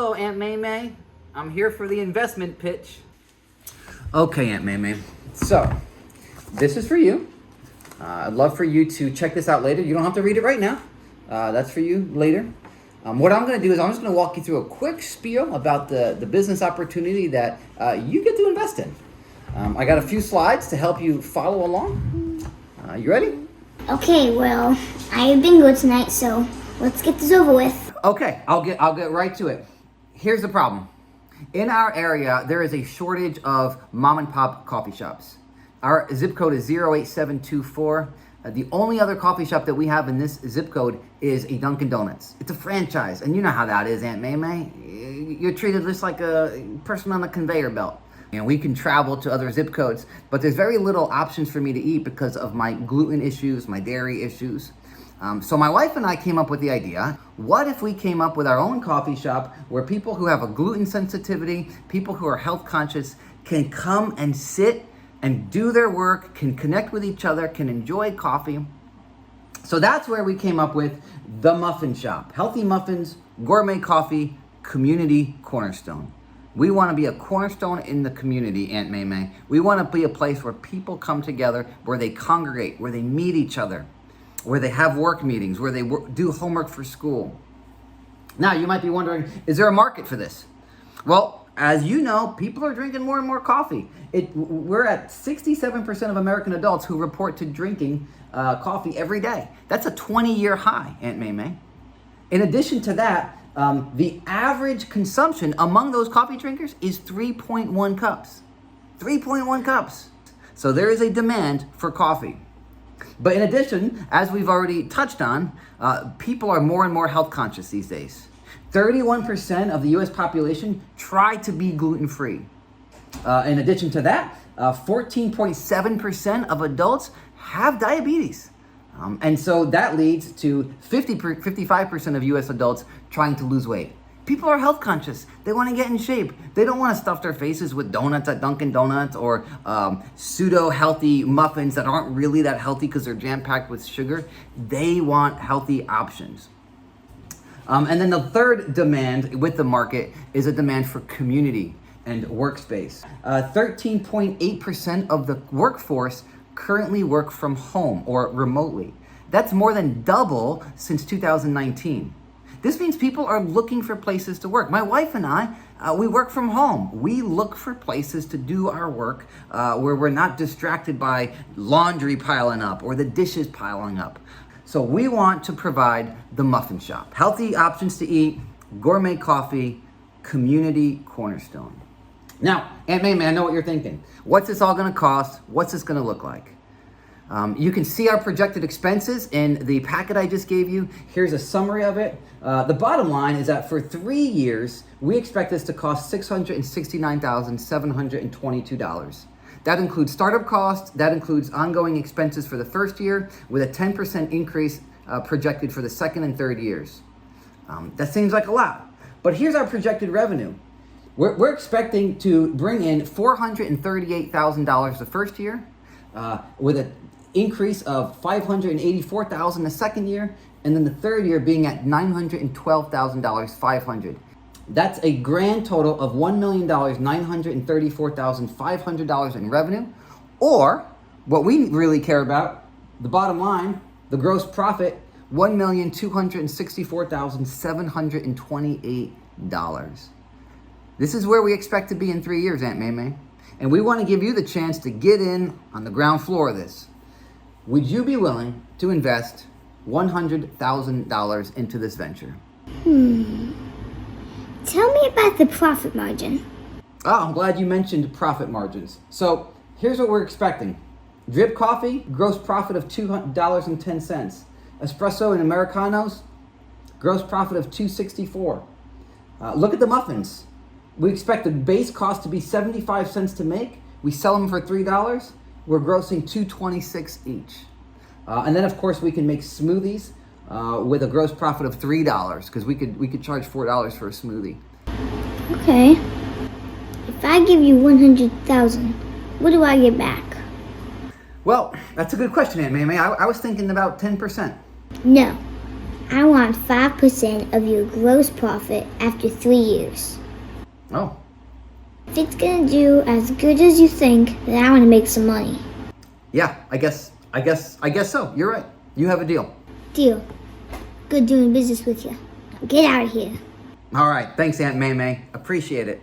Hello, Aunt May May. I'm here for the investment pitch. Okay, Aunt May May. So, this is for you. I'd love for you to check this out later. You don't have to read it right now. That's for you later. What I'm going to do is I'm just going to walk you through a quick spiel about the business opportunity that you get to invest in. I got a few slides to help you follow along. You ready? Okay, well, I have bingo tonight, so let's get this over with. Okay, I'll get right to it. Here's the problem. In our area, there is a shortage of mom and pop coffee shops. Our zip code is 08724. The only other coffee shop that we have in this zip code is a Dunkin' Donuts. It's a franchise, and you know how that is, Aunt May May. You're treated just like a person on a conveyor belt. And we can travel to other zip codes, but there's very little options for me to eat because of my gluten issues, my dairy issues. So my wife and I came up with the idea, what if we came up with our own coffee shop where people who have a gluten sensitivity, people who are health conscious can come and sit and do their work, can connect with each other, can enjoy coffee. So that's where we came up with The Muffin Shop. Healthy muffins, gourmet coffee, community cornerstone. We want to be a cornerstone in the community, Aunt May May. We want to be a place where people come together, where they congregate, where they meet each other, where they have work meetings, where they do homework for school. Now, you might be wondering, is there a market for this? Well, as you know, people are drinking more and more coffee. We're at 67% of American adults who report to drinking coffee every day. That's a 20-year high, Aunt May May. In addition to that, the average consumption among those coffee drinkers is 3.1 cups. 3.1 cups. So there is a demand for coffee. But in addition, as we've already touched on, people are more and more health conscious these days. 31% of the US population try to be gluten-free. In addition to that, 14.7% of adults have diabetes. And so that leads to 55% of US adults trying to lose weight. People are health conscious. They want to get in shape. They don't want to stuff their faces with donuts at Dunkin' Donuts or pseudo-healthy muffins that aren't really that healthy because they're jam-packed with sugar. They want healthy options. And then the third demand with the market is a demand for community and workspace. 13.8% of the workforce currently work from home or remotely. That's more than double since 2019. This means people are looking for places to work. My wife and I, we work from home. We look for places to do our work where we're not distracted by laundry piling up or the dishes piling up. So we want to provide the Muffin Shop. Healthy options to eat, gourmet coffee, community cornerstone. Now, Aunt May, I know what you're thinking. What's this all gonna cost? What's this gonna look like? You can see our projected expenses in the packet I just gave you. Here's a summary of it. The bottom line is that for 3 years, we expect this to cost $669,722. That includes startup costs, that includes ongoing expenses for the first year, with a 10% increase projected for the second and third years. That seems like a lot, but here's our projected revenue. We're expecting to bring in $438,000 the first year, with an increase of $584,000 the second year, and then the third year being at $912,500. That's a grand total of $1,934,500 in revenue, or what we really care about, the bottom line, the gross profit, $1,264,728. This is where we expect to be in 3 years, Aunt May May. And we want to give you the chance to get in on the ground floor of this. Would you be willing to invest $100,000 into this venture? Tell me about the profit margin. Oh, I'm glad you mentioned profit margins. So here's what we're expecting. Drip coffee, gross profit of $2.10. Espresso and Americanos, gross profit of $2.64. Look at the muffins. We expect the base cost to be 75 cents to make. We sell them for $3. We're grossing $2.26 each. And then of course we can make smoothies with a gross profit of $3 because we could charge $4 for a smoothie. Okay. If I give you 100,000, what do I get back? Well, that's a good question, Aunt May May. I was thinking about 10%. No. I want 5% of your gross profit after 3 years. Oh, If it's gonna do as good as you think, then I want to make some money. yeah, I guess so. You're right. You have a deal. Deal. Good doing business with you. Get out of here. All right. Thanks, Aunt May May. Appreciate it.